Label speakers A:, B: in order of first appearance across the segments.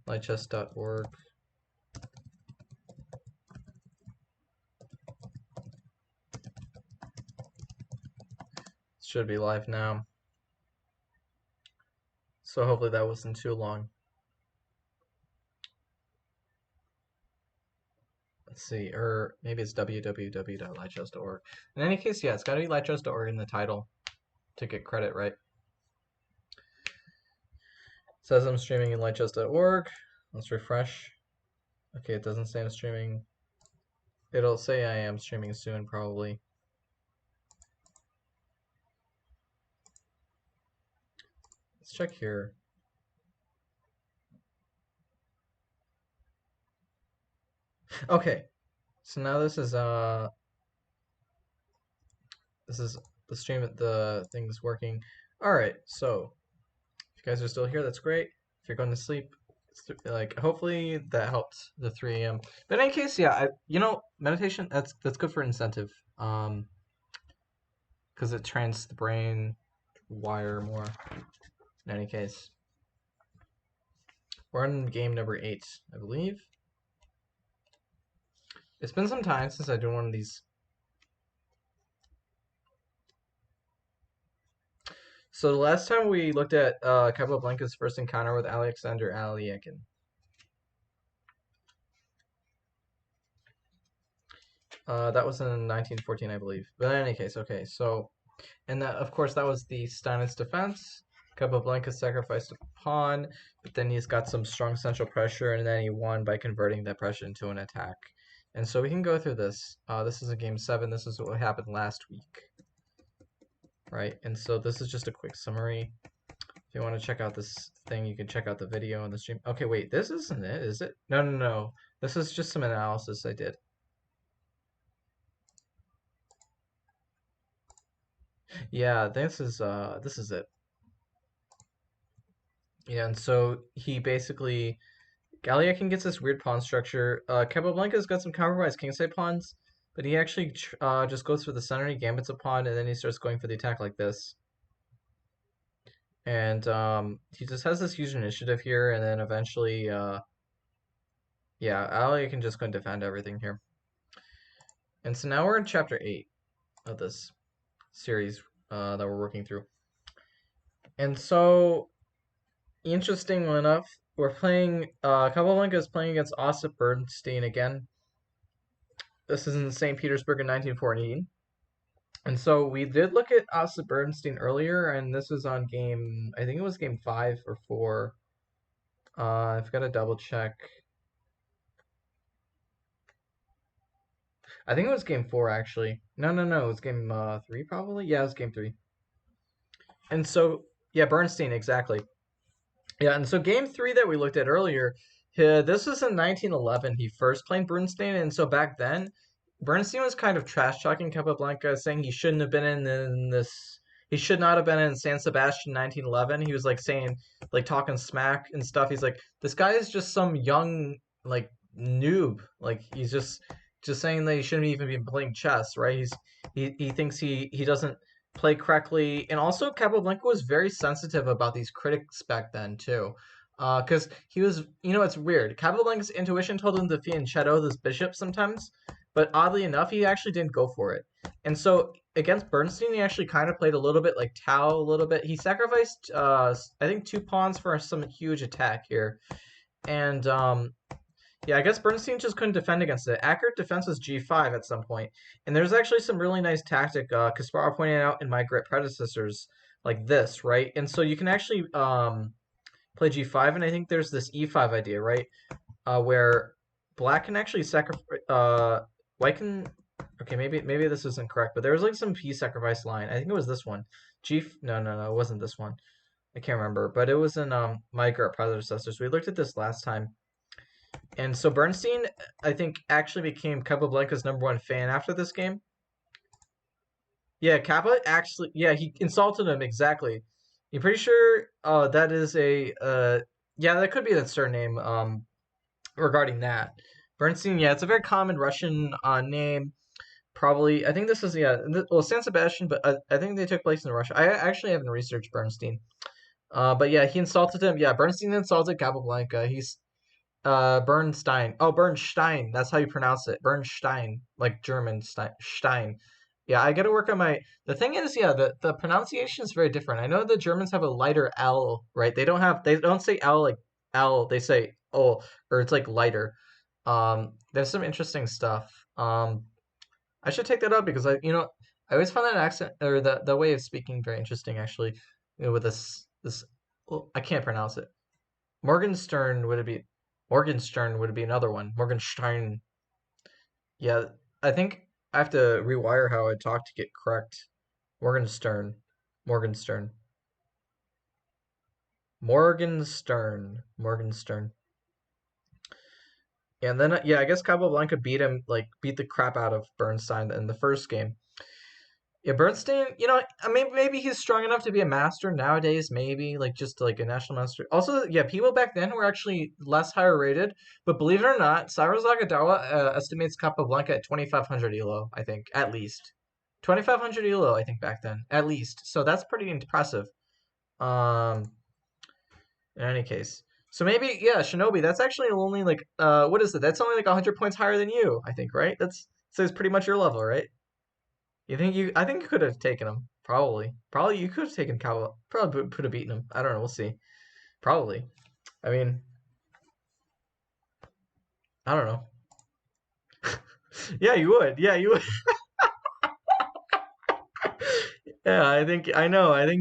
A: lightchess.org. Should be live now. So hopefully that wasn't too long. Let's see, or maybe it's www.lightchess.org. In any case, yeah, it's got to be lightchess.org in the title to get credit, right? It says I'm streaming in lightchess.org. Let's refresh. Okay, it doesn't say I'm streaming. It'll say I am streaming soon, probably. Let's check here. Okay, so now this is the stream. The thing's working. All right, so if you guys are still here, that's great. If you're going to sleep, like hopefully that helped the 3 a.m. But in any case, yeah, meditation that's good for incentive, because it trains the brain wire more. In any case, we're on game number 8, I believe. It's been some time since I did one of these. So the last time we looked at Capablanca's first encounter with Alexander Alekhine. That was in 1914, I believe. But in any case, okay, so, and that, of course, that was the Stannis defense. Capablanca sacrificed a pawn, but then he's got some strong central pressure, and then he won by converting that pressure into an attack. And so we can go through this. This is a game 7. This is what happened last week. Right, and so this is just a quick summary. If you want to check out this thing, you can check out the video on the stream. Okay, wait, this isn't it, is it? No. This is just some analysis I did. Yeah, this is it. Yeah, and so he basically Alekhine gets this weird pawn structure. Capablanca's got some compromised kingside pawns, but he actually just goes for the center, he gambits a pawn, and then he starts going for the attack like this. And he just has this huge initiative here, and then eventually, yeah, Alekhine just going to defend everything here. And so now we're in chapter 8 of this series that we're working through. And so, interestingly enough, we're playing, Capablanca is playing against Osip Bernstein again. This is in St. Petersburg in 1914. And so we did look at Osip Bernstein earlier, and this is on game, I think it was game 5 or 4. I've got to double check. I think it was game 4, actually. No, it was game 3, probably? Yeah, it was game 3. And so, yeah, Bernstein, exactly. Yeah, and so game 3 that we looked at earlier, this was in 1911. He first played Bernstein, and so back then, Bernstein was kind of trash-talking Capablanca, saying he shouldn't have been in this. He should not have been in San Sebastian 1911. He was like saying, like talking smack and stuff. He's like, this guy is just some young like noob. Like he's just saying that he shouldn't even be playing chess, right? He thinks he doesn't play correctly, and also Capablanca was very sensitive about these critics back then too. Because he was, it's weird. Capablanca's intuition told him to fianchetto this bishop sometimes, but oddly enough, he actually didn't go for it. And so against Bernstein, he actually kind of played a little bit like Tao a little bit. He sacrificed, I think, 2 pawns for some huge attack here. And yeah, I guess Bernstein just couldn't defend against it. Accurate defense was g5 at some point. And there's actually some really nice tactic Kasparov pointed out in My Great Predecessors, like this, right? And so you can actually play g5, and I think there's this e5 idea, right? Where black can actually sacrifice, white can, okay, maybe this isn't correct, but there was like some piece sacrifice line. I think it was this one. No, it wasn't this one. I can't remember, but it was in My Great Predecessors. We looked at this last time. And so Bernstein, I think, actually became Capablanca's #1 fan after this game. Yeah, Kappa actually, yeah, he insulted him, exactly. I'm pretty sure that is a, yeah, that could be the surname regarding that. Bernstein, yeah, it's a very common Russian name. Probably, I think this is, yeah, well, San Sebastian, but I think they took place in Russia. I actually haven't researched Bernstein. But yeah, he insulted him. Yeah, Bernstein insulted Capablanca. Bernstein. Oh, Bernstein. That's how you pronounce it. Bernstein, like German Stein. Yeah, I got to work on my. The thing is, yeah, the pronunciation is very different. I know the Germans have a lighter L, right? They don't say L like L. They say O, or it's like lighter. There's some interesting stuff. I should take that up because I always found that accent or the way of speaking very interesting actually. With this, well, I can't pronounce it. Morgenstern would it be? Morgenstern would be another one. Morgenstein. Yeah, I think I have to rewire how I talk to get correct. Morgenstern. Morgenstern. Morgenstern. Morgenstern. And then yeah, I guess Capablanca beat the crap out of Bernstein in the first game. Yeah, Bernstein, maybe he's strong enough to be a master nowadays, maybe, like just like a national master. Also, yeah, people back then were actually less higher rated, but believe it or not, Cyrus Agadawa estimates Capablanca at 2,500 elo, I think, at least. 2,500 elo, I think, back then, at least. So that's pretty impressive. Um, in any case. So maybe, yeah, Shinobi, that's actually only like, what is it? That's only like 100 points higher than you, I think, right? So it's pretty much your level, right? I think you could have taken him. Probably. Probably you could have taken Kawa. Probably could have beaten him. I don't know. We'll see. Probably. I mean, I don't know. Yeah, you would. Yeah, you would. Yeah, I think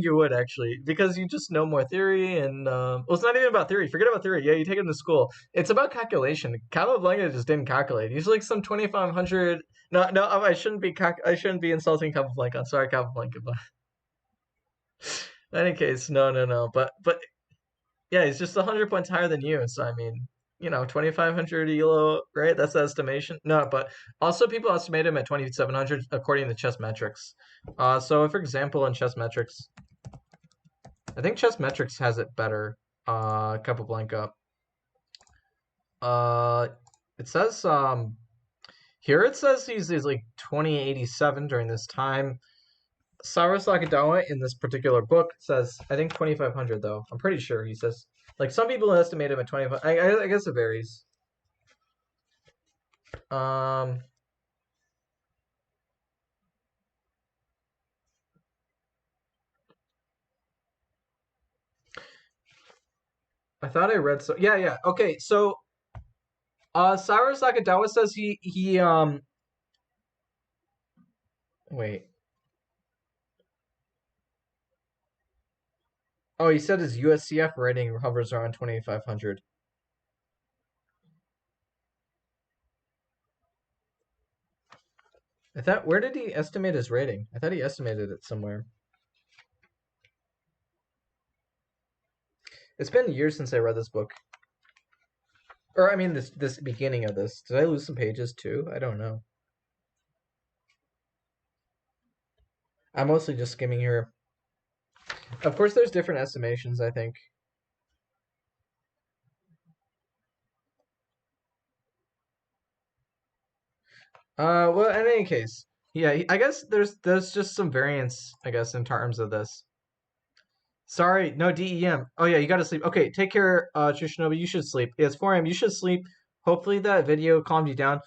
A: you would actually because you just know more theory and well, it's not even about theory. Forget about theory. Yeah, you take him to school. It's about calculation. Capablanca just didn't calculate. He's like some 2,500. No, no, I shouldn't be insulting Capablanca. I'm sorry, Capablanca, but in any case, no, no, no. But yeah, he's just 100 points higher than you. So, I mean, 2,500 elo, right? That's the estimation. No, but also people estimate him at 2,700 according to chess metrics. So, for example, in chess metrics, I think chess metrics has it better. Capablanca. Uh, it says here it says he's like 2087 during this time. Cyrus Sakadawa in this particular book says, I think 2,500 though. I'm pretty sure he says, like some people estimate him at 25. I guess it varies. Um, I thought I read so. Yeah, yeah. Okay, so Cyrus Sakadawa says he wait. Oh, he said his USCF rating hovers around 2,500. I thought where did he estimate his rating? I thought he estimated it somewhere. It's been years since I read this book. Or I mean this beginning of this. Did I lose some pages too? I don't know. I'm mostly just skimming here. Of course there's different estimations, I think. Well, in any case, yeah, I guess there's just some variance, I guess, in terms of this. Sorry, no DEM. Oh yeah, you gotta sleep. Okay, take care, Trishinobu. You should sleep. Yeah, it's 4 a.m. You should sleep. Hopefully that video calmed you down.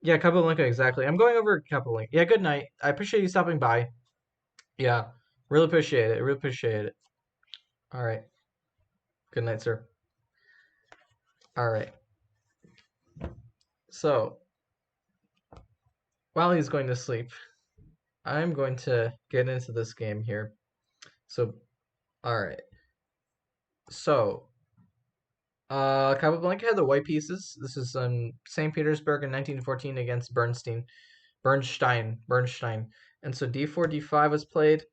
A: Yeah, Capablanca, exactly. I'm going over Capablanca. Yeah, good night. I appreciate you stopping by. Yeah, really appreciate it. Really appreciate it. All right. Good night, sir. All right. So while he's going to sleep, I'm going to get into this game here. So, all right. So, Capablanca had the white pieces. This is St. Petersburg in 1914 against Bernstein. And so d4, d5 was played.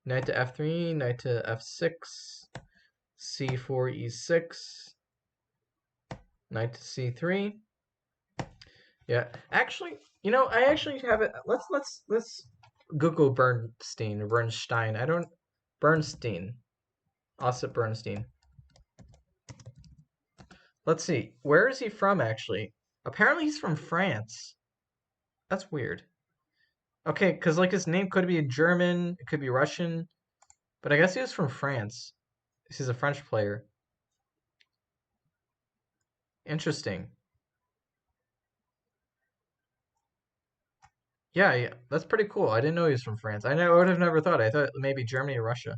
A: Knight to f3, knight to f6, c4, e6, knight to c3. Yeah, actually, I actually have it. Let's Google Bernstein. I don't Bernstein. Osip Bernstein. Let's see. Where is he from actually? Apparently he's from France. That's weird. Okay, because like his name could be German, it could be Russian, but I guess he was from France. He's a French player. Interesting. Yeah, yeah, that's pretty cool. I didn't know he was from France. I would have never thought. I thought maybe Germany or Russia.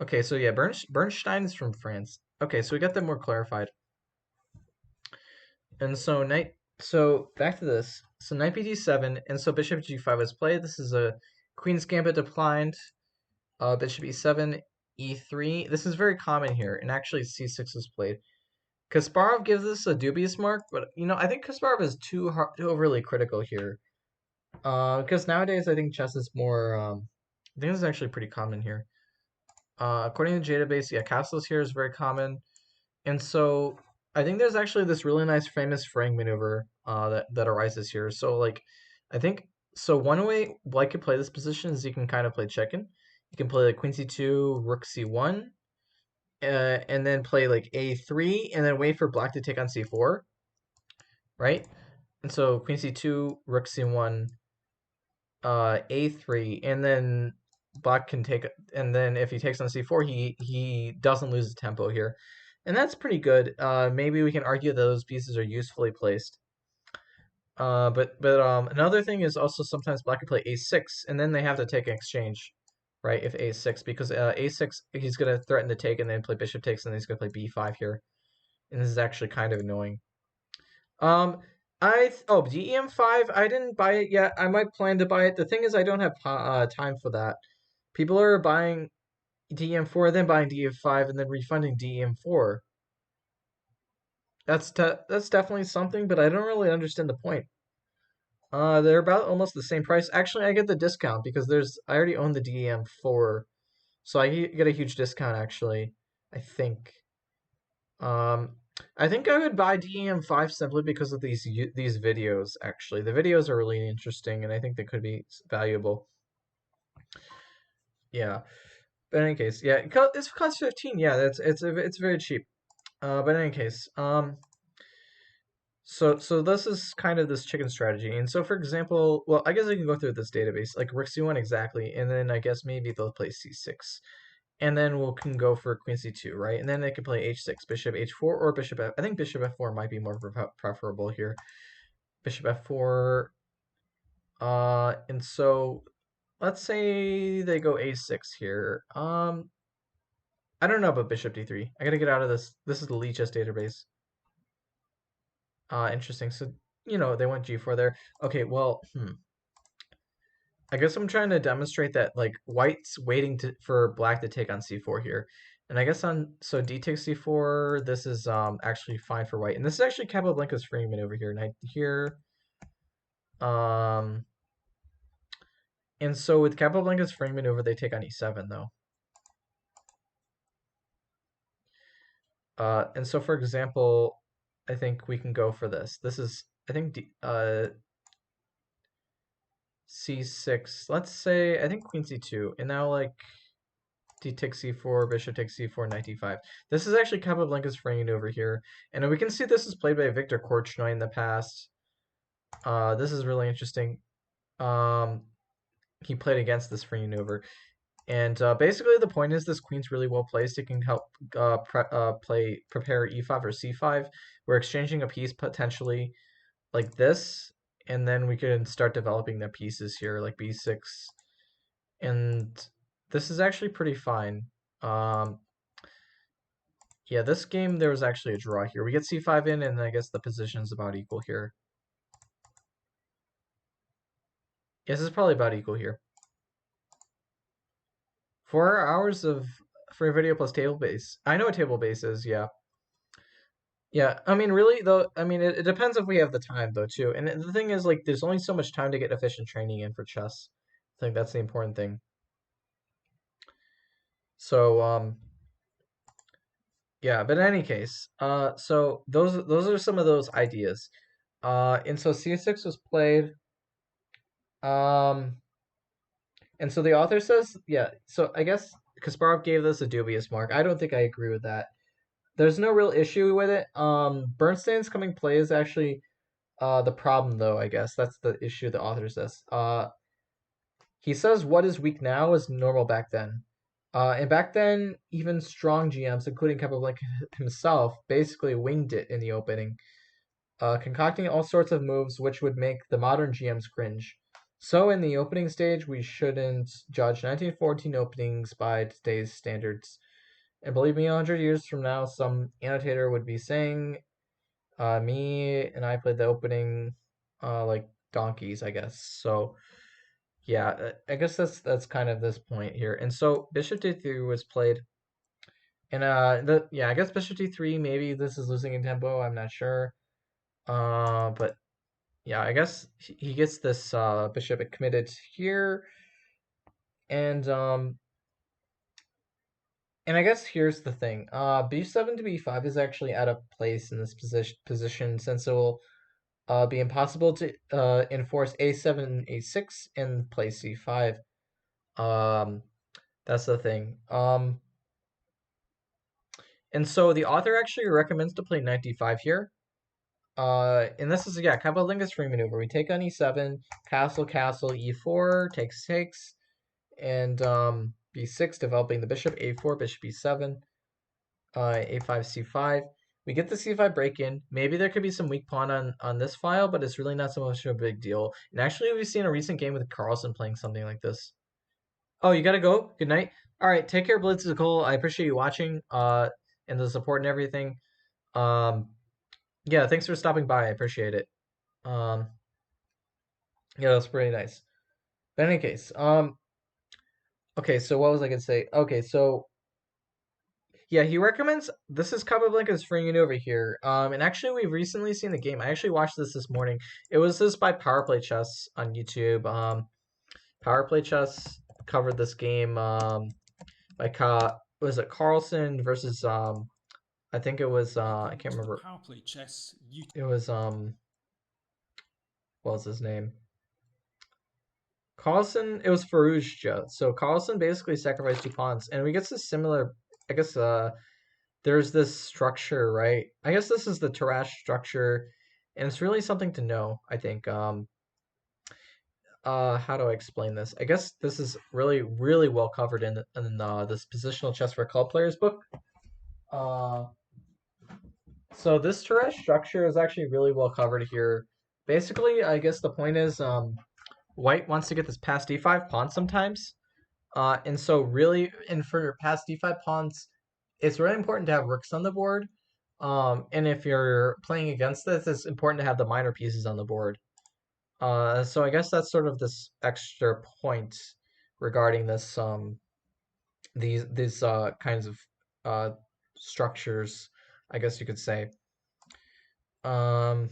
A: Okay, so yeah, Bernstein is from France. Okay, so we got that more clarified. And so back to this. So knight bd7, and so bishop g5 is played. This is a queen's gambit declined. Bishop e7, e3. This is very common here, and actually c6 is played. Kasparov gives this a dubious mark, but I think Kasparov is too overly critical here. Because nowadays I think chess is more. I think this is actually pretty common here. According to database, yeah, castles here is very common, and so I think there's actually this really nice famous fraying maneuver that arises here. So like, I think so. One way White could play this position is you can kind of play check-in. You can play like Queen c2, Rook c1, and then play like a3, and then wait for Black to take on c4, right? And so Queen c2, Rook c1, a3, and then Black can take, and then if he takes on c4, he doesn't lose the tempo here, and that's pretty good. Maybe we can argue that those pieces are usefully placed. But another thing is also sometimes Black can play a6, and then they have to take an exchange, right? If a6, because a6 he's gonna threaten to take, and then play bishop takes, and then he's gonna play b5 here, and this is actually kind of annoying. DEM5. I didn't buy it yet. I might plan to buy it. The thing is, I don't have time for that. People are buying DEM4, then buying DEM5, and then refunding DEM4. That's definitely something, but I don't really understand the point. They're about almost the same price. Actually, I get the discount because I already own the DEM4, so I get a huge discount actually. I think. Um, I think I would buy DEM5 simply because of these videos. Actually, the videos are really interesting, and I think they could be valuable. Yeah. But in any case, yeah, this costs 15. Yeah, it's very cheap. But in any case, so this is kind of this chicken strategy. And so, for example, well, I guess I can go through this database, like Rook c1 exactly, and then I guess maybe they'll play c6. And then we can go for Queen c2, right? And then they can play h6, Bishop h4, or Bishop f. I think Bishop f4 might be more preferable here. Bishop f4. And so let's say they go a6 here. I don't know about Bishop d3. I gotta get out of this. This is the Lichess database. Interesting. So they went g4 there. Okay, well, I guess I'm trying to demonstrate that like White's waiting for Black to take on c4 here. And I guess so d takes c4, this is actually fine for White. And this is actually Capablanca's freeing maneuver here. Knight here. Um and so with Capablanca's freeing maneuver, they take on e7 though. And so for example, I think we can go for this. This is I think c6. Let's say I think Queen c2. And now like d takes c4, bishop takes c4, knight d5. This is actually Capablanca's fraying over here. And we can see this is played by Victor Korchnoi in the past. This is really interesting. He played against this fraying over. And basically the point is this queen's really well placed. It can help prepare e5 or c5. We're exchanging a piece potentially like this. And then we can start developing the pieces here like b6. And this is actually pretty fine. Yeah, this game there was actually a draw here. We get c5 in, and I guess the position's about equal here. Yes, it's probably about equal here. 4 hours of free video plus table base. I know what table base is, yeah. Yeah, I mean, really, though, I mean, it depends if we have the time, though, too. And the thing is, like, there's only so much time to get efficient training in for chess. I think that's the important thing. So, yeah, but in any case, so those are some of those ideas. And so c6 was played. And so the author says, yeah, so I guess Kasparov gave this a dubious mark. I don't think I agree with that. There's no real issue with it. Bernstein's coming play is actually the problem, though, I guess. That's the issue the author says. He says what is weak now is normal back then. And back then, even strong GMs, including Capablanca himself, basically winged it in the opening, concocting all sorts of moves which would make the modern GMs cringe. So in the opening stage, we shouldn't judge 1914 openings by today's standards. And believe me, 100 years from now, some annotator would be saying, me and I played the opening like donkeys, I guess. So yeah, I guess that's kind of this point here. And so Bishop D3 was played. And I guess Bishop D3, maybe this is losing in tempo, I'm not sure. But yeah, I guess he gets this bishop committed here, and I guess here's the thing. B7 to B5 is actually out of place in this position since it will be impossible to enforce A7 and A6 and play C5. Um, that's the thing. And so the author actually recommends to play knight D5 here. And this is, yeah, Capablanca's free maneuver. We take on E7, castle, castle, E4, takes, and B6, developing the bishop, A4, bishop B7, A5, C5. We get the C5 break in. Maybe there could be some weak pawn on this file, but it's really not so much of a big deal. And actually, we've seen a recent game with Carlsen playing something like this. Oh, you gotta go. Good night. All right, take care, Blitzical. I appreciate you watching, and the support and everything. Um, yeah, thanks for stopping by. I appreciate it. Um, yeah, that's pretty nice. But in any case, okay, so what was I gonna say? Okay, so yeah, he recommends this is Capablanca's free over here. And actually, we've recently seen the game. I actually watched this morning. It was this by Powerplay Chess on YouTube. Powerplay Chess covered this game. By was it Carlsen versus I think it was I can't remember.
B: Powerplay Chess.
A: It was what was his name? Carlsen. It was Ferrugia. So Carlsen basically sacrificed two pawns, and we get this similar. I guess there's this structure, right? I guess this is the Tarrasch structure, and it's really something to know, I think. How do I explain this? I guess this is really, really well covered in this Positional Chess for Club Players book. Uh, so this Tarrasch structure is actually really well covered here. Basically, I guess the point is, White wants to get this past d5 pawn sometimes. And so really, and for past d5 pawns, it's really important to have rooks on the board. And if you're playing against this, it's important to have the minor pieces on the board. So I guess that's sort of this extra point regarding this these kinds of uh structures, I guess you could say. Um,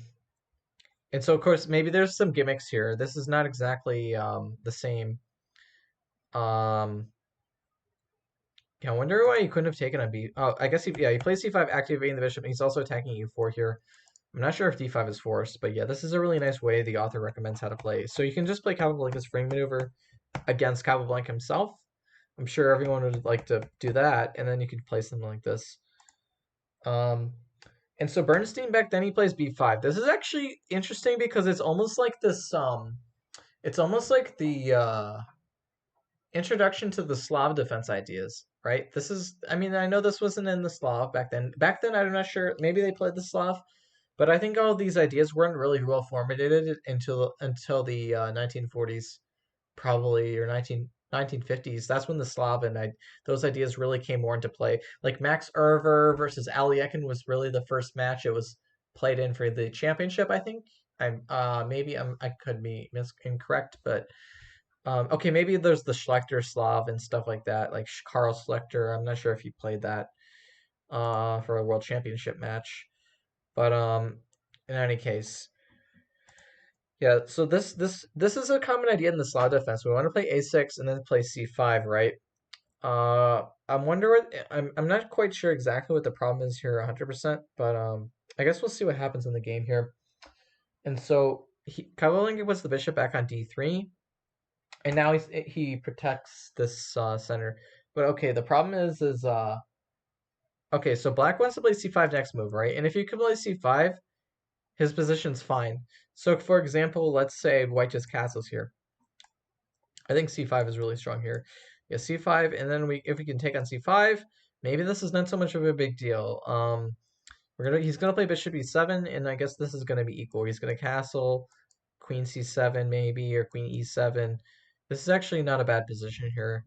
A: and so of course maybe there's some gimmicks here. This is not exactly the same. Um, Yeah, I wonder why he couldn't have taken a B. Oh, I guess he plays C5, activating the bishop, and he's also attacking U4 here. I'm not sure if D5 is forced, but yeah, this is a really nice way the author recommends how to play. So you can just play Capablanca's frame maneuver against Capablanca himself. I'm sure everyone would like to do that, and then you could play something like this. Um, and so Bernstein back then he plays B5. This is actually interesting because it's almost like this. It's almost like the introduction to the Slav defense ideas, right? This is, I mean, I know this wasn't in the Slav back then. Back then, I'm not sure. Maybe they played the Slav, but I think all these ideas weren't really well formulated until the 1940s, probably, or 1950s. That's when the Slav and those ideas really came more into play. Like Max Erver versus Aliekin was really the first match. It was played in for the championship, I think. I could be incorrect, but okay, maybe there's the Schlechter Slav and stuff like that, like Karl Schlechter. I'm not sure if he played that for a world championship match, but in any case, yeah. So this is a common idea in the Slav defense. We want to play A6 and then play C5, right? I'm wondering. I'm not quite sure exactly what the problem is here, 100%, but I guess we'll see what happens in the game here. And so Carolingi puts the bishop back on D3. And now he protects this center. But okay, the problem is okay. So black wants to play c5 next move, right? And if you can play c5, his position's fine. So for example, let's say white just castles here. I think c5 is really strong here. Yeah, c5, and then if we can take on c5, maybe this is not so much of a big deal. He's gonna play bishop e7, and I guess this is gonna be equal. He's gonna castle queen c7 maybe, or queen e7. This is actually not a bad position here.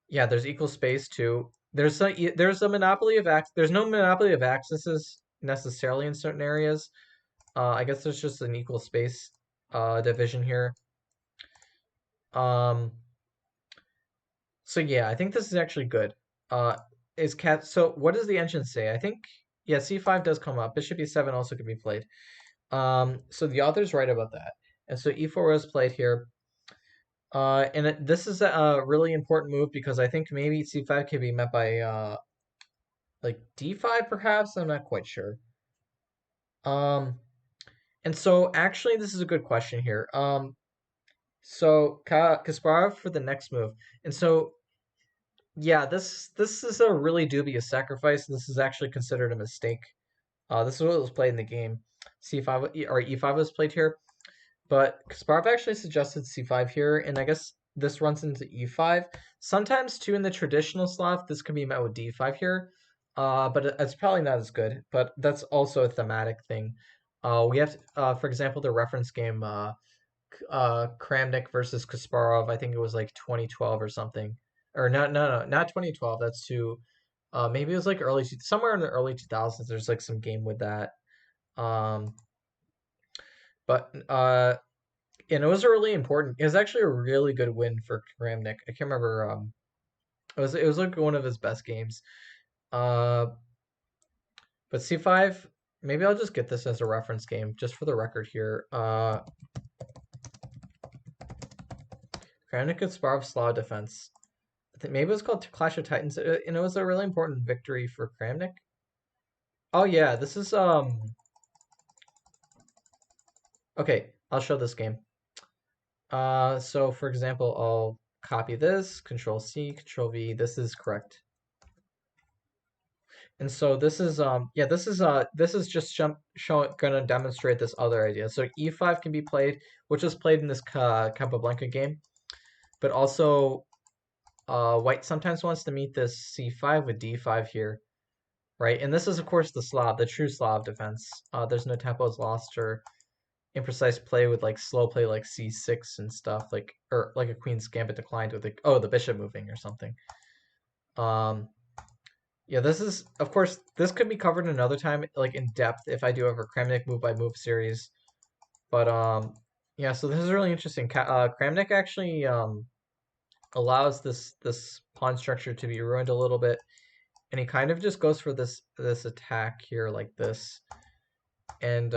A: Yeah, there's equal space too. There's a monopoly of there's no monopoly of accesses necessarily in certain areas. I guess there's just an equal space division here. Um, so yeah, I think this is actually good. Is cat So what does the engine say? I think yeah, c5 does come up. Bishop e7 also could be played. So the author's right about that. And so e4 was played here. This is a really important move because I think maybe c5 can be met by like d5 perhaps. I'm not quite sure. Um, and so actually this is a good question here. So Kasparov for the next move, and so yeah, this is a really dubious sacrifice. This is actually considered a mistake. This is what was played in the game. C5 or E5 was played here. But Kasparov actually suggested c5 here, and I guess this runs into e5. Sometimes, too, in the traditional Slav, this can be met with d5 here, but it's probably not as good. But that's also a thematic thing. We have, for example, the reference game Kramnik versus Kasparov. I think it was like 2012 or something. Or not 2012. That's too. Maybe it was like somewhere in the early 2000s. There's like some game with that. Um, but and it was a really important. It was actually a really good win for Kramnik. I can't remember. It was like one of his best games. Uh, but C5. Maybe I'll just get this as a reference game, just for the record here. Kramnik and Sparv Slav defense. I think maybe it was called Clash of Titans, and it was a really important victory for Kramnik. Oh yeah, this is Okay, I'll show this game. So for example, I'll copy this, Control C, Control V. This is correct. And so this is just gonna demonstrate this other idea. So e5 can be played, which was played in this Capablanca game, but also white sometimes wants to meet this c5 with d5 here, right? And this is of course the true Slav defense. There's no tempos lost or imprecise play with like slow play like c6 and stuff, like or like a queen's gambit declined with the bishop moving or something. Um, Yeah, this is, of course, this could be covered another time, like in depth, if I do ever Kramnik move by move series. But yeah, so this is really interesting. Kramnik actually allows this pawn structure to be ruined a little bit, and he kind of just goes for this attack here like this. And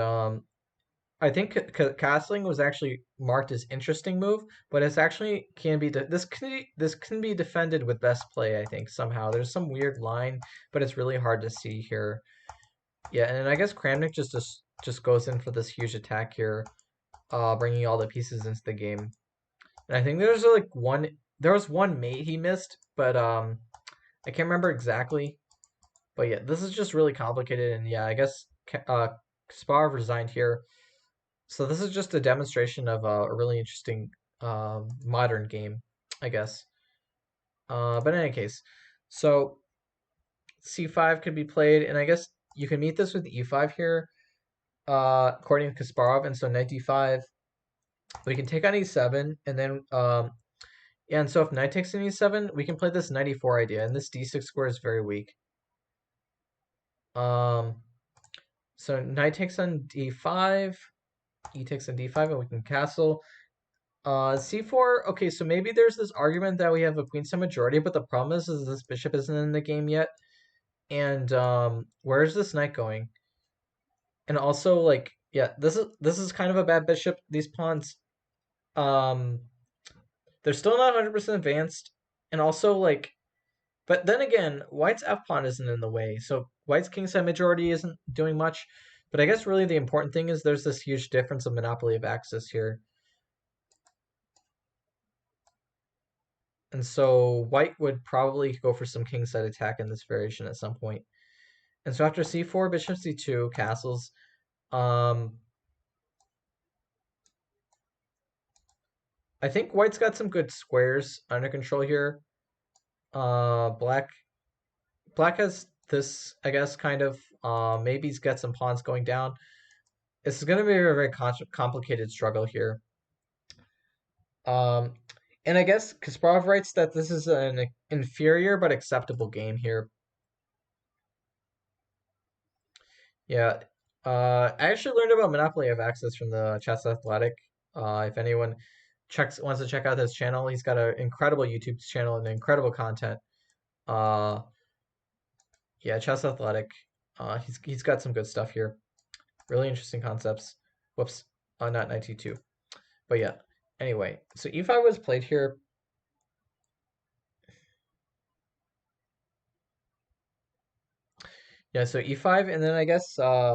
A: I think castling was actually marked as interesting move, but it's actually can be this can be defended with best play. I think somehow there's some weird line, but it's really hard to see here. Yeah, and I guess Kramnik just goes in for this huge attack here, bringing all the pieces into the game. And I think there was one mate he missed, but I can't remember exactly. But yeah, this is just really complicated, and yeah, I guess Kasparov resigned here. So this is just a demonstration of a really interesting modern game, I guess. But in any case, so c5 could be played, and I guess you can meet this with e5 here, according to Kasparov, and so knight d5. We can take on e7, and then yeah, and so if knight takes on e7, we can play this knight e4 idea, and this d6 square is very weak. Um, so knight takes on d5, e takes on d5, and we can castle. C4, okay, so maybe there's this argument that we have a queenside majority, but the problem is this bishop isn't in the game yet. And where is this knight going? And also, like, yeah, this is kind of a bad bishop. These pawns, um, they're still not 100% advanced, and also like, but then again, White's f pawn isn't in the way, so White's kingside majority isn't doing much. But I guess really the important thing is there's this huge difference of monopoly of access here. And so White would probably go for some kingside attack in this variation at some point. And so after c4, bishop c2, castles. Um, I think white's got some good squares under control here. Black has this, I guess, kind of. Maybe he's got some pawns going down. This is going to be a very complicated struggle here. Um, and I guess Kasparov writes that this is an inferior but acceptable game here. Yeah. I actually learned about Monopoly of Access from the Chess Athletic. If anyone wants to check out his channel, he's got an incredible YouTube channel and incredible content. Uh, yeah, Chess Athletic. He's got some good stuff here. Really interesting concepts. Whoops. Not 92. But yeah. Anyway, so e5 was played here. Yeah, so e5, and then I guess so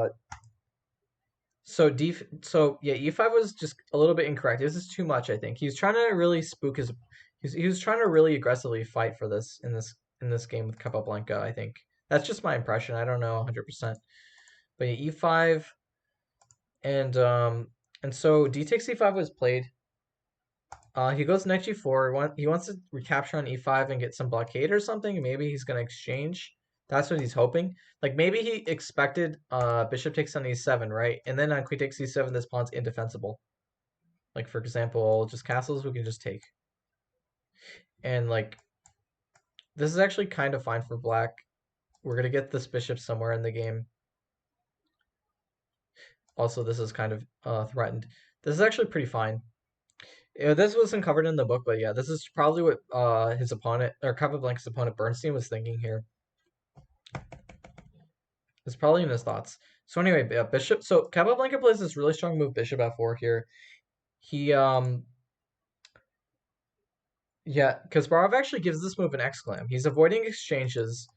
A: yeah, e5 was just a little bit incorrect. This is too much, I think. He's trying to really spook his. He was trying to really aggressively fight for this in this game with Capablanca. I think that's just my impression. I don't know 100%. But yeah, e5, and so d takes e5 was played. He goes knight g4. He wants to recapture on e5 and get some blockade or something. Maybe he's gonna exchange. That's what he's hoping. Like maybe he expected bishop takes on e7, right? And then on queen takes e7, this pawn's indefensible. Like for example, just castles we can just take. And like this is actually kind of fine for black. We're gonna get this bishop somewhere in the game. Also, this is kind of threatened. This is actually pretty fine. Yeah, this wasn't covered in the book, but yeah, this is probably what his opponent or Capablanca's opponent Bernstein was thinking here. It's probably in his thoughts. So anyway, yeah, bishop. So Capablanca plays this really strong move, bishop f4 here. He yeah, Kasparov actually gives this move an exclam. He's avoiding exchanges,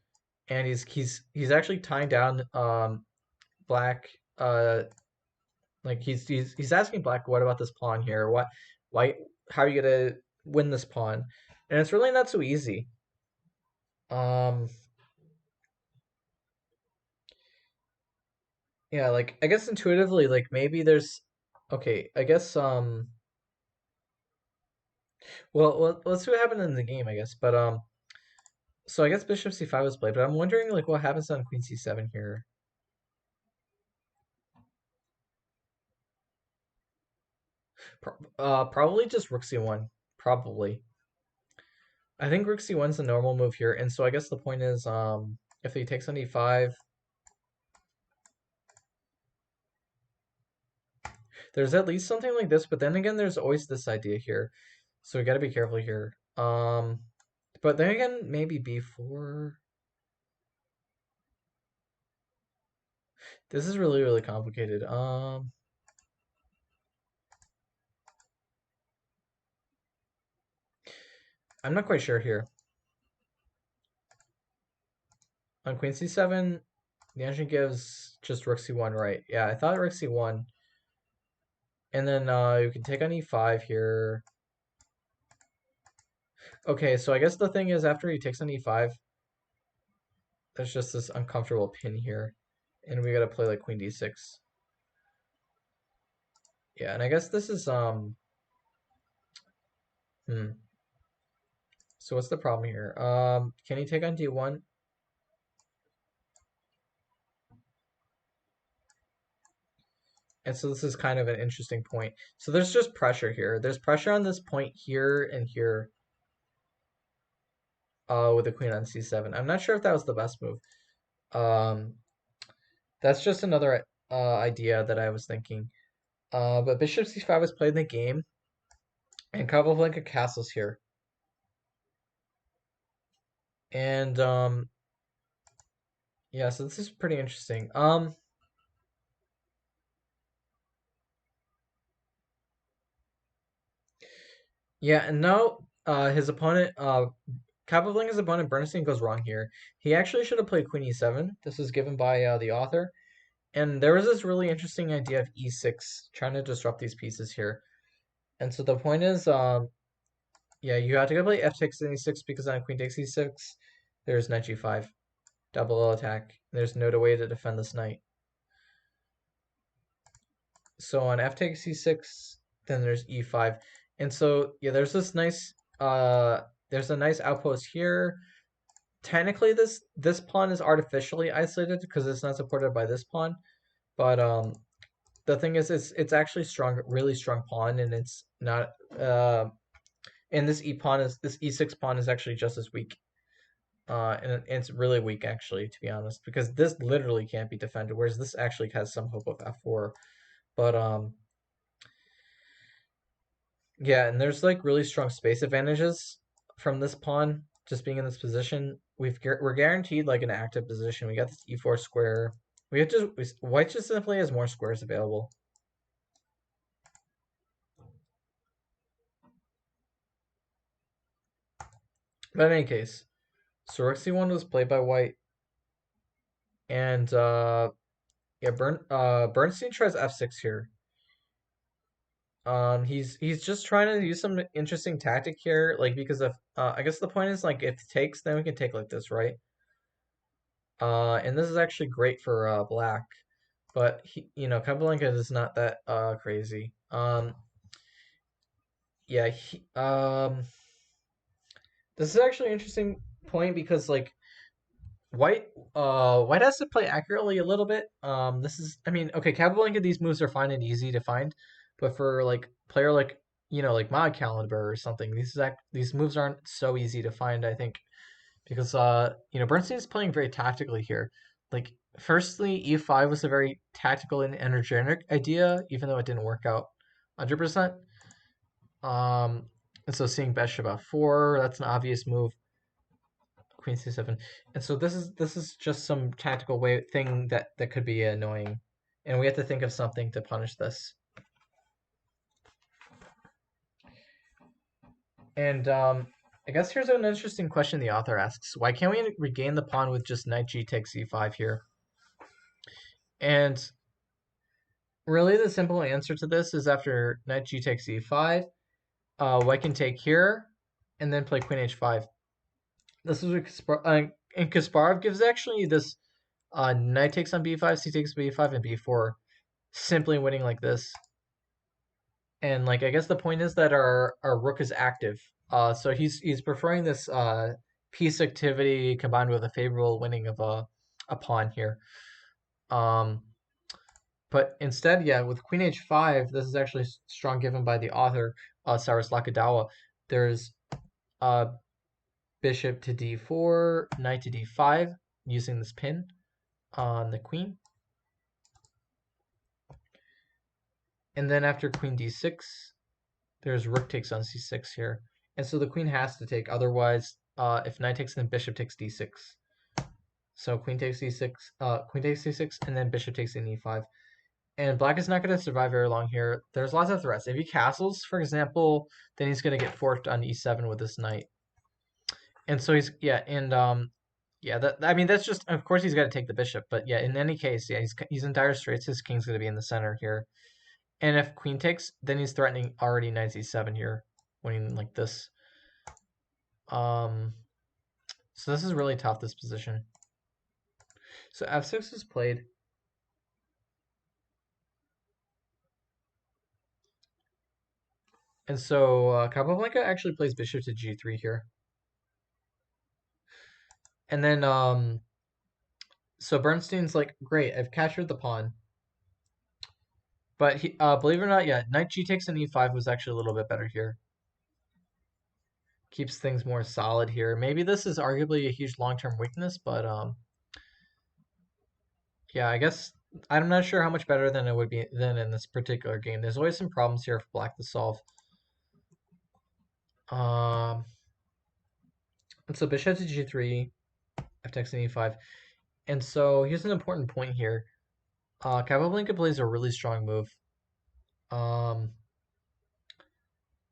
A: and he's actually tying down black. Like he's asking black, what about this pawn here? Why, how are you gonna win this pawn? And it's really not so easy. Um, yeah, like I guess intuitively, like maybe there's, okay, I guess well, let's see what happened in the game, I guess. But so I guess bishop c5 was played, but I'm wondering like what happens on queen c7 here. Probably just rook c1. Probably. I think rook c1's the normal move here, and so I guess the point is, if he takes on e5, there's at least something like this, but then again, there's always this idea here, so we got to be careful here. But then again, maybe b4. This is really, really complicated. I'm not quite sure here. On queen c7, the answer gives just rook c1, right? Yeah, I thought rook c1. And then you can take on e5 here. Okay, so I guess the thing is after he takes on e5, there's just this uncomfortable pin here. And we gotta play like queen d6. Yeah, and I guess this is so what's the problem here? Can he take on d1? And so this is kind of an interesting point. So there's just pressure here. There's pressure on this point here and here with the queen on c7. I'm not sure if that was the best move. Um, that's just another idea that I was thinking. But bishop c5 was played in the game, and Capablanca castles here. And yeah, so this is pretty interesting. Yeah, and now his opponent, Capablanca's opponent Bernstein goes wrong here. He actually should have played queen e7. This was given by the author. And there was this really interesting idea of e6, trying to disrupt these pieces here. And so the point is, yeah, you have to go play f6 and e6 because on queen takes e6, there's knight g5, double attack. There's no way to defend this knight. So on f takes e6, then there's e5. And so yeah, uh there's a nice outpost here. Technically this pawn is artificially isolated because it's not supported by this pawn, but the thing is it's actually strong, really strong pawn, and it's not and this e6 pawn is actually just as weak. And it's really weak actually, to be honest, because this literally can't be defended, whereas this actually has some hope of f4. But yeah, and there's like really strong space advantages from this pawn just being in this position. We're guaranteed like an active position. We got this e4 square. White just simply has more squares available. But in any case, so rook c1 was played by white, and yeah, Bernstein tries f6 here. He's just trying to use some interesting tactic here, like because of I guess the point is like if it takes, then we can take like this, right? And this is actually great for black, but Capablanca is not that crazy. Yeah, this is actually an interesting point because like white has to play accurately a little bit. This is I mean, okay, Capablanca, these moves are fine and easy to find, but for like player like like Mod Caliber or something, these moves aren't so easy to find, I think, because Bernstein's playing very tactically here. Like firstly, e5 was a very tactical and energetic idea, even though it didn't work out 100%. Um, and so seeing bishop f4, that's an obvious move. Queen c7, and so this is just some tactical thing that could be annoying, and we have to think of something to punish this. And I guess here's an interesting question the author asks: why can't we regain the pawn with just knight g takes e5 here? And really, the simple answer to this is after knight g takes e5, white can take here, and then play queen h5. This is what and Kasparov gives actually this knight takes on b5, c takes b5, and b4, simply winning like this. And like I guess the point is that our rook is active. So he's preferring this piece activity combined with a favorable winning of a pawn here. Um, But instead, yeah, with queen h5, this is actually strong given by the author, Cyrus Lakadawa. There's uh, bishop to d4, knight to d5, using this pin on the queen. And then after queen d6, there's rook takes on c6 here. And so the queen has to take, otherwise, if knight takes, then bishop takes d6. So queen takes d6, queen takes d6, and then bishop takes in e5. And black is not going to survive very long here. There's lots of threats. If he castles, for example, then he's going to get forked on e7 with this knight. And so yeah, and yeah, I mean that's just of course he's got to take the bishop, but yeah, in any case, yeah, he's in dire straits. His king's going to be in the center here. And if queen takes, then he's threatening already knight e7 here, winning like this. Um, so this is really tough, this position. So f6 is played. And so Capablanca actually plays bishop to g3 here. And then so Bernstein's like, great, I've captured the pawn. But he, believe it or not, yeah, knight g takes an e5 was actually a little bit better here. Keeps things more solid here. Maybe this is arguably a huge long-term weakness, but yeah, I guess I'm not sure how much better than it would be than in this particular game. There's always some problems here for black to solve. Um, and so bishop to g3, f takes an e5. And so here's an important point here. Capablanca plays a really strong move. Um,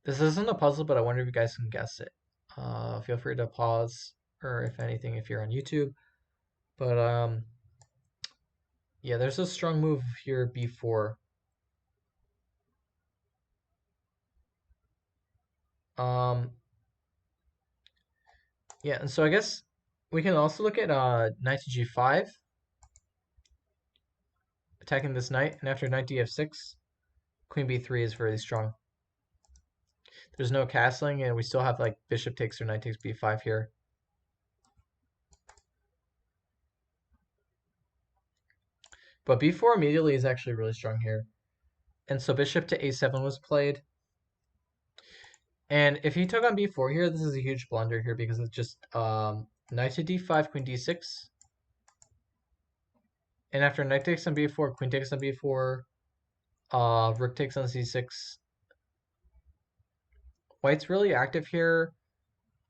A: this isn't a puzzle, but I wonder if you guys can guess it. Feel free to pause, or if anything, if you're on YouTube. But yeah, there's a strong move here, b4. Um, yeah, and so I guess we can also look at knight to g5, attacking this knight, and after knight df6, queen b3 is very strong. There's no castling, and we still have like bishop takes or knight takes b5 here. But b4 immediately is actually really strong here. And so bishop to a7 was played. And if he took on b4 here, this is a huge blunder here because it's just knight to d5, queen d6. And after knight takes on b4, queen takes on b4, rook takes on c6. White's really active here.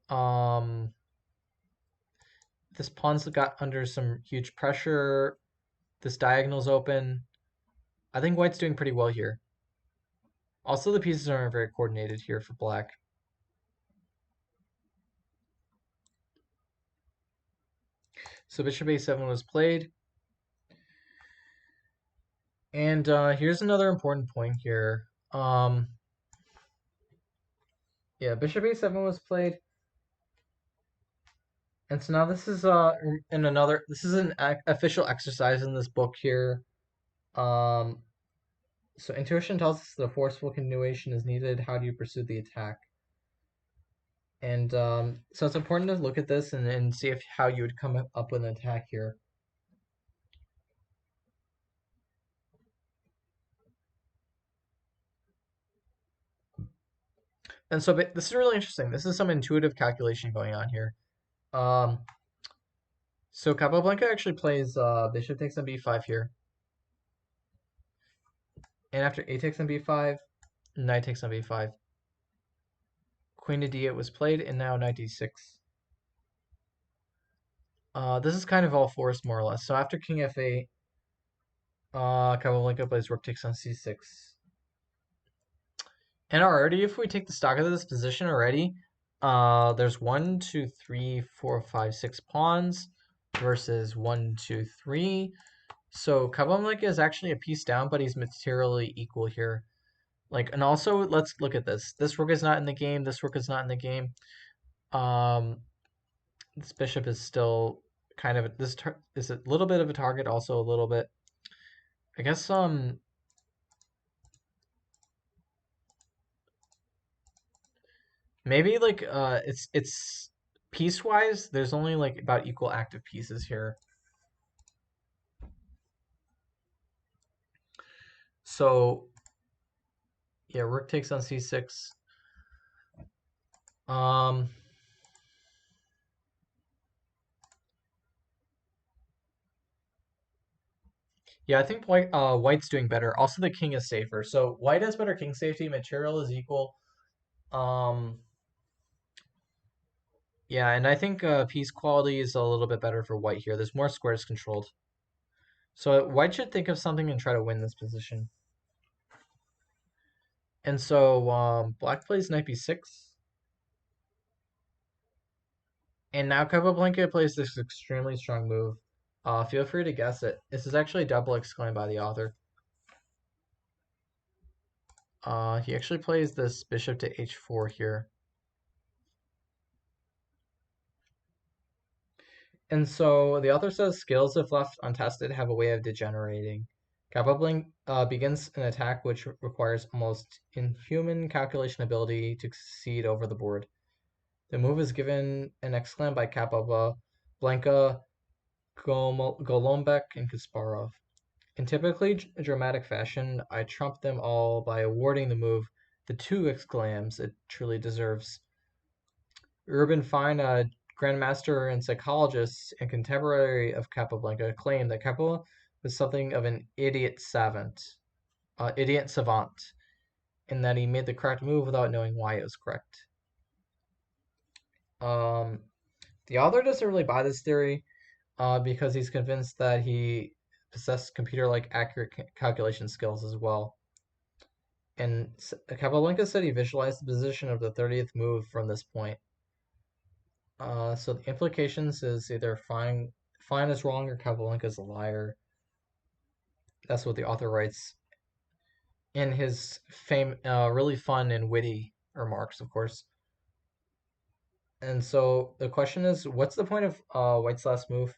A: Um, this pawn's got under some huge pressure. This diagonal's open. I think white's doing pretty well here. Also, the pieces aren't very coordinated here for black. So bishop a7 was played. And here's another important point here. Yeah, bishop a7 was played. And so now this is this is an official exercise in this book here. So intuition tells us the forceful continuation is needed. How do you pursue the attack? And so it's important to look at this and see how you would come up with an attack here. And so this is really interesting. This is some intuitive calculation going on here. So Capablanca actually plays bishop takes on b5 here. And after a takes on b5, knight takes on b5. Queen to d8 was played, and now knight d6. This is kind of all forced, more or less. So after king f8, Capablanca plays rook takes on c6. And already, if we take the stock of this position already, there's 1, 2, 3, 4, 5, 6 pawns versus 1, 2, 3. So Capablanca is actually a piece down, but he's materially equal here. Like, and also let's look at this. This rook is not in the game. This rook is not in the game. This bishop is still kind of this is a little bit of a target, also a little bit. I guess maybe like it's piecewise. There's only like about equal active pieces here. So yeah, rook takes on c6. Yeah, I think white's doing better. Also, the king is safer. So white has better king safety. Material is equal. Um, yeah, and I think piece quality is a little bit better for white here. There's more squares controlled. So white should think of something and try to win this position. And so black plays knight b6. And now Capablanca plays this extremely strong move. Feel free to guess it. This is actually double exclaimed by the author. He actually plays this bishop to h4 here. And so the author says skills, if left untested, have a way of degenerating. Capablanca begins an attack which requires almost inhuman calculation ability to succeed over the board. The move is given an exclam by Capablanca, Golombek, and Kasparov. In typically dramatic fashion, I trump them all by awarding the move the 2 exclams it truly deserves. Urban Fine, a grandmaster and psychologist and contemporary of Capablanca, claimed that Capua was something of an idiot savant, in that he made the correct move without knowing why it was correct. The author doesn't really buy this theory because he's convinced that he possessed computer-like accurate calculation skills as well. And Capablanca said he visualized the position of the 30th move from this point. So the implications is either Fine is wrong or Capablanca is a liar. That's what the author writes in his really fun and witty remarks, of course. And so the question is, what's the point of White's last move?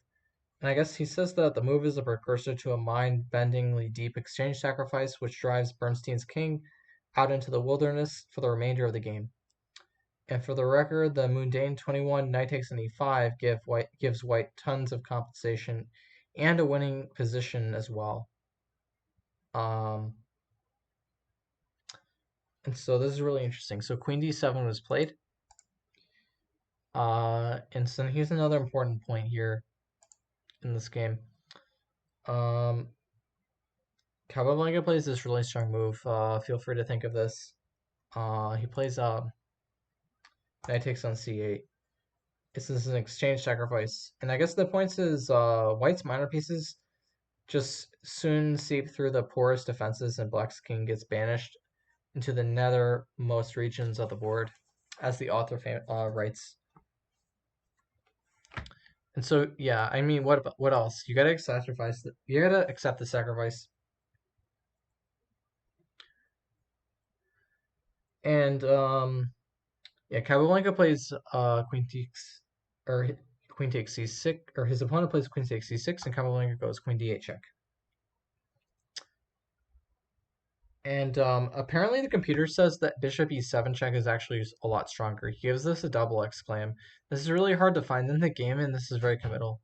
A: And I guess he says that the move is a precursor to a mind-bendingly deep exchange sacrifice, which drives Bernstein's king out into the wilderness for the remainder of the game. And for the record, the mundane 21 knight takes an e5 gives white tons of compensation and a winning position as well. Um, and so this is really interesting. So queen d7 was played. And so here's another important point here in this game. Capablanca plays this really strong move. Feel free to think of this. He plays knight takes on c8. This is an exchange sacrifice. And I guess the point is white's minor pieces just soon seep through the porous defenses and black's king gets banished into the nethermost regions of the board, as the author writes. And so, yeah, I mean, what else? You gotta sacrifice. You gotta accept the sacrifice. And yeah, Capablanca plays queen takes or queen takes c6, or his opponent plays queen takes c6, and Capablanca goes queen d8 check. And apparently the computer says that bishop e7 check is actually a lot stronger. He gives this a double exclaim. This is really hard to find in the game, and this is very committal.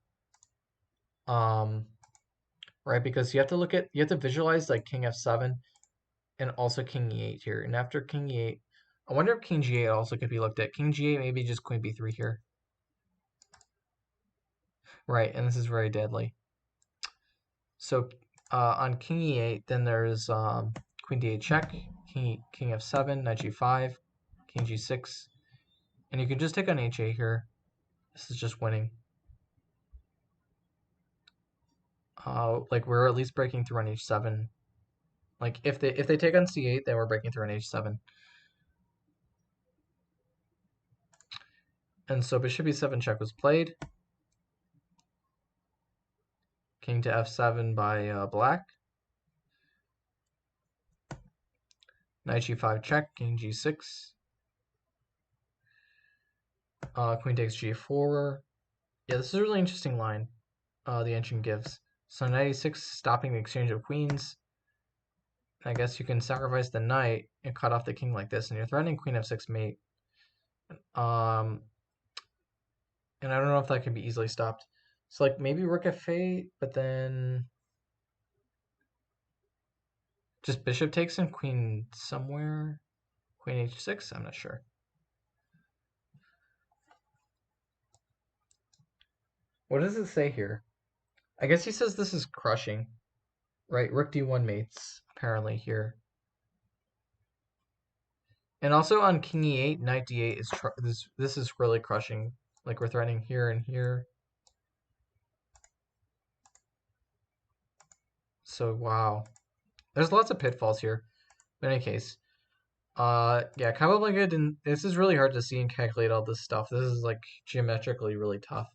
A: Right, because you have to visualize like king f7 and also king e8 here. And after king e8, I wonder if king g8 also could be looked at. King g8, maybe just queen b3 here. Right, and this is very deadly. So on king e8, then there's queen d8 check, king f7, knight g5, king g6, and you can just take on h8 here. This is just winning. Like we're at least breaking through on h7. Like if they take on c8, then we're breaking through on h7. And so bishop e7 check was played. King to f7 by black. Knight g5 check, king g6. Queen takes g4. Yeah, this is a really interesting line the engine gives. So knight e6, stopping the exchange of queens. I guess you can sacrifice the knight and cut off the king like this, and you're threatening queen f6 mate. And I don't know if that can be easily stopped. So like maybe rook f8, but then just bishop takes and queen somewhere. Queen h6, I'm not sure. What does it say here? I guess he says this is crushing, right? Rook d1 mates, apparently, here. And also on king e8, knight d8 is this is really crushing. Like we're threatening here and here. So wow. There's lots of pitfalls here. In any case. Yeah, Capablanca didn't. This is really hard to see and calculate all this stuff. This is like geometrically really tough.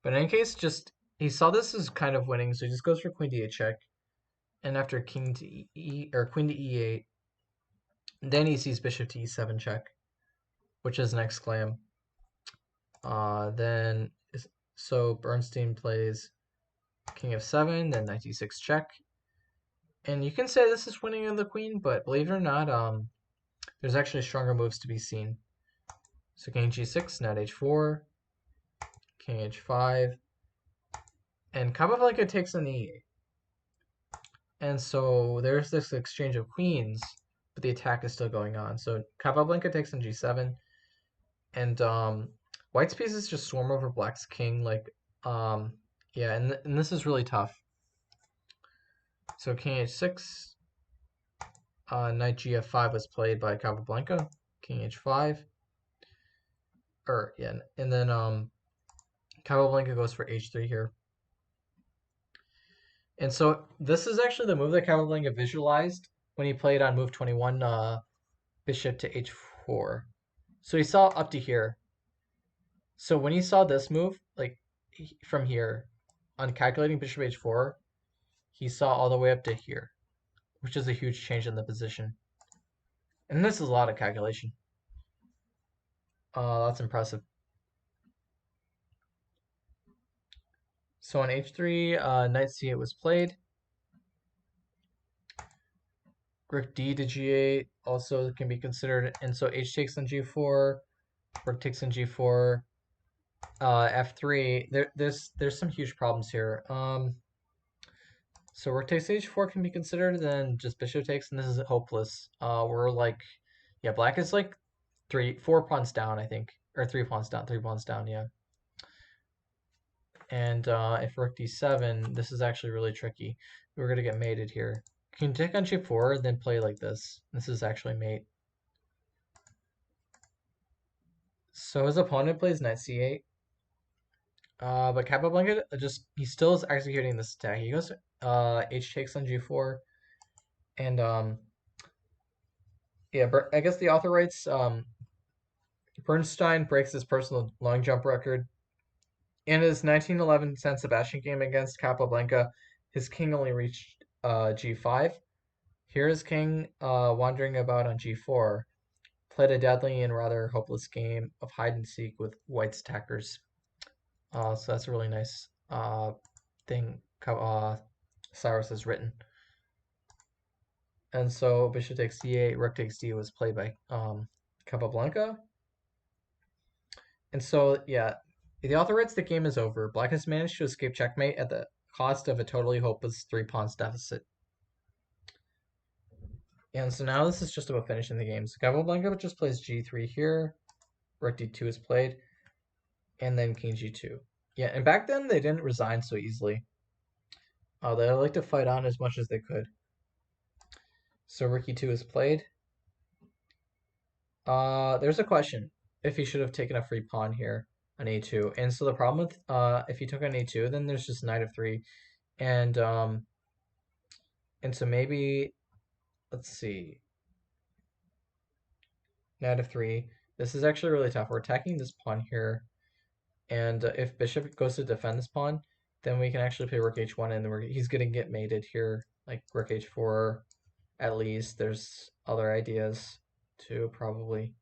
A: But in any case, just he saw this as kind of winning, so he just goes for queen d8 check, and after king to or queen to e8, then he sees bishop to e7 check, which is an exclam. Then so Bernstein plays king f7, then knight d6 check, and you can say this is winning of the queen, but believe it or not, there's actually stronger moves to be seen. So king g6, knight h4, king h5, and Capablanca takes an e8. And so there's this exchange of queens, but the attack is still going on. So Capablanca takes on g7, and white's pieces just swarm over black's king. Like, yeah, and this is really tough. So king h6, knight gf5 was played by Capablanca, king h5, or yeah, and then Capablanca goes for h3 here. And so this is actually the move that Capablanca visualized when he played on move 21, bishop to h4. So he saw up to here. So when he saw this move, like from here, on calculating bishop h4, he saw all the way up to here, which is a huge change in the position. And this is a lot of calculation. That's impressive. So on h3, knight c8 was played. Rook d to g8 also can be considered, and so h takes on g4. Rook takes on g4, f3. There's some huge problems here. So rook takes h4 can be considered, then just bishop takes, and this is hopeless. We're like, yeah, black is like 4 pawns down, I think, or 3 pawns down, 3 pawns down, yeah. And if rook d7, this is actually really tricky. We're gonna get mated here. Can take on g4, then play like this. This is actually mate. So his opponent plays knight c8. But Capablanca he still is executing this attack. He goes h takes on g4, and yeah, I guess the author writes Bernstein breaks his personal long jump record. In his 1911 San Sebastian game against Capablanca, his king only reached g5. Here is king wandering about on g4, played a deadly and rather hopeless game of hide and seek with white's attackers. So that's a really nice thing Cyrus has written. And so bishop takes d8, rook takes d was played by Capablanca. And so, yeah, the author writes the game is over. Black has managed to escape checkmate at the cost of a totally hopeless 3 pawns deficit. And so now this is just about finishing the game. So Capablanca just plays g3 here, rook d2 is played, and then king g2. Yeah, and back then they didn't resign so easily. They like to fight on as much as they could. So rook e2 is played. There's a question if he should have taken a free pawn here on a2. And so the problem with if he took on a2, then there's just knight f3, and so maybe let's see, knight f3. This is actually really tough. We're attacking this pawn here, and if bishop goes to defend this pawn, then we can actually play rook h1, and he's gonna get mated here, like rook h4 at least. There's other ideas too, probably.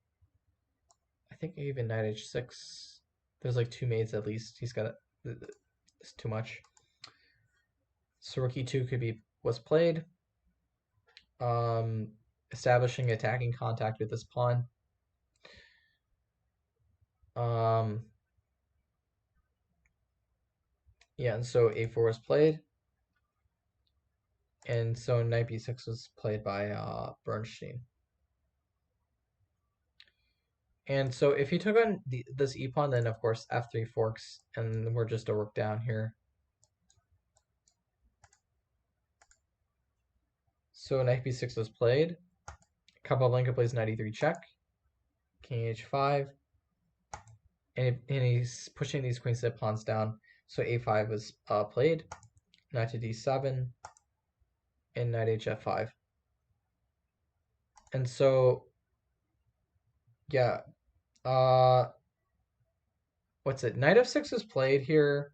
A: I think even knight h6. There's like 2 mates at least. He's got it's too much. So rook e2 was played, establishing attacking contact with this pawn. Yeah, and so a4 was played, and so knight b6 was played by Bernstein. And so if he took on this e pawn, then of course f3 forks, and we're just a rook down here. So knight b6 was played. Capablanca plays knight e3 check, king h5, and he's pushing these queen-set pawns down. So a5 was played, knight to d7, and knight hf5. And so, yeah, what's it? Knight f6 was played here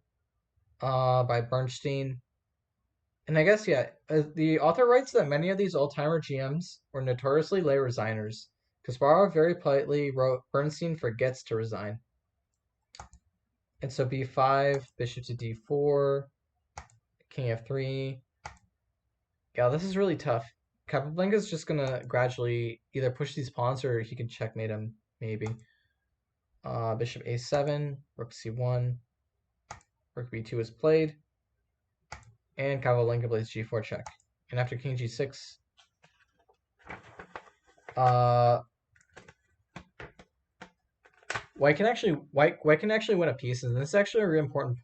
A: by Bernstein. And I guess, yeah, the author writes that many of these old-timer GMs were notoriously late resigners. Kasparov very politely wrote, Bernstein forgets to resign. And so b5, bishop to d4, king f3. Yeah, this is really tough. Capablanca's just going to gradually either push these pawns or he can checkmate him, maybe. Bishop a7, rook c1, rook b2 is played, and Capablanca plays g4 check. And after king g6, white can actually win a piece, and this is actually a really important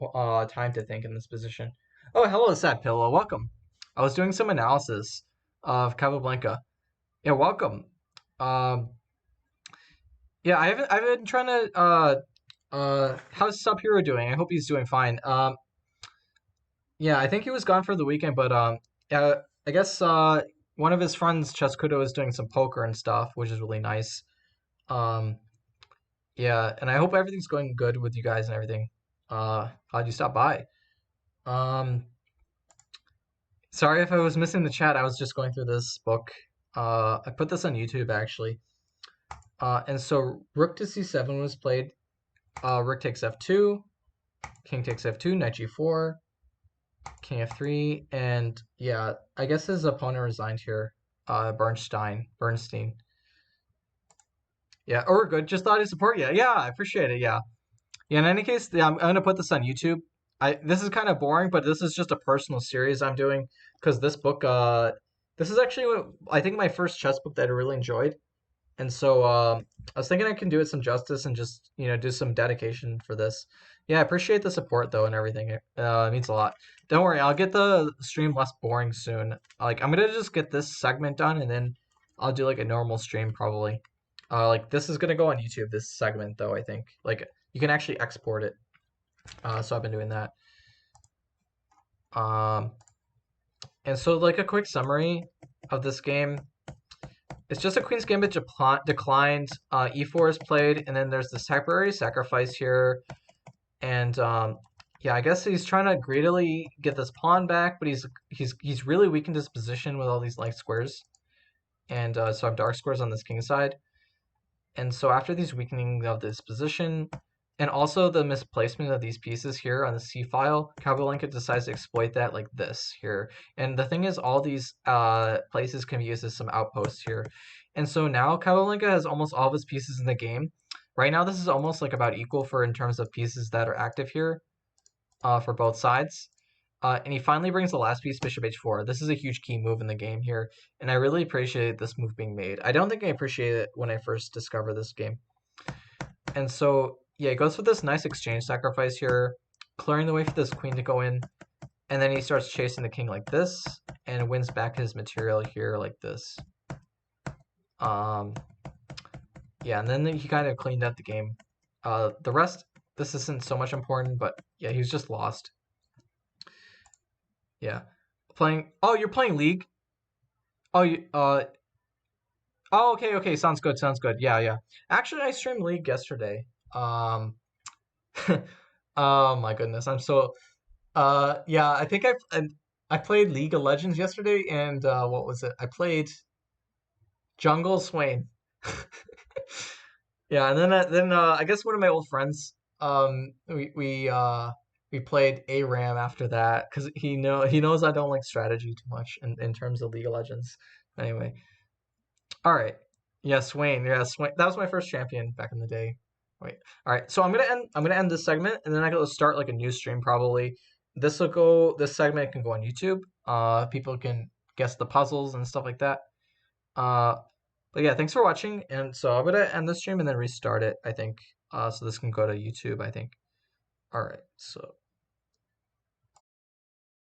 A: time to think in this position. Oh, hello, Sad Pillow. Welcome. I was doing some analysis of Capablanca. Yeah, welcome. Yeah, I've been trying to how's Sub Hero doing? I hope he's doing fine. Yeah, I think he was gone for the weekend, but yeah, I guess one of his friends, Cheskudo, is doing some poker and stuff, which is really nice. Yeah, and I hope everything's going good with you guys and everything. Glad you stopped by. Sorry if I was missing the chat. I was just going through this book. I put this on YouTube actually. And so rook to c7 was played. Rook takes f2, king takes f2, knight g4, king f3, and yeah, I guess his opponent resigned here. Bernstein. Yeah, or good. Just thought I'd support you. Yeah, I appreciate it. Yeah. Yeah, in any case, yeah, I'm gonna put this on YouTube. This is kind of boring, but this is just a personal series I'm doing because this book, this is actually I think my first chess book that I really enjoyed, and so I was thinking I can do it some justice and just do some dedication for this. Yeah, I appreciate the support though and everything. It means a lot. Don't worry, I'll get the stream less boring soon. Like I'm gonna just get this segment done and then I'll do like a normal stream probably. Like this is gonna go on YouTube. This segment though, I think like you can actually export it. So I've been doing that. Um, and so like a quick summary of this game. It's just a Queen's Gambit declined. E4 is played, and then there's this temporary sacrifice here. And yeah, I guess he's trying to greedily get this pawn back, but he's really weakened his position with all these light squares. And so I have dark squares on this king side. And so after these weakening of this position, and also the misplacement of these pieces here on the C file, Capablanca decides to exploit that like this here. And the thing is, all these places can be used as some outposts here. And so now Capablanca has almost all of his pieces in the game. Right now, this is almost like about equal for in terms of pieces that are active here for both sides. And he finally brings the last piece, bishop h4. This is a huge key move in the game here, and I really appreciate this move being made. I don't think I appreciated it when I first discovered this game. And so, yeah, he goes for this nice exchange sacrifice here, clearing the way for this queen to go in, and then he starts chasing the king like this, and wins back his material here like this. Yeah, and then he kind of cleaned up the game. The rest, this isn't so much important, but yeah, he was just lost. Yeah. Playing. Oh, you're playing League? Oh, you. Oh, okay, okay. Sounds good. Sounds good. Yeah, yeah. Actually, I streamed League yesterday. Um. Oh my goodness. I'm so. Yeah. I think I played League of Legends yesterday, and what was it? I played Jungle Swain. Yeah, and then I guess one of my old friends. We played ARAM after that because he knows I don't like strategy too much in terms of League of Legends. Anyway, all right. Yeah, Swain. Yeah, Swain. That was my first champion back in the day. Wait. All right. So I'm gonna end this segment and then I go start like a new stream probably. This segment can go on YouTube. People can guess the puzzles and stuff like that. Uh, but yeah, thanks for watching. And so I'm gonna end the stream and then restart it, I think. So this can go to YouTube, I think. All right. So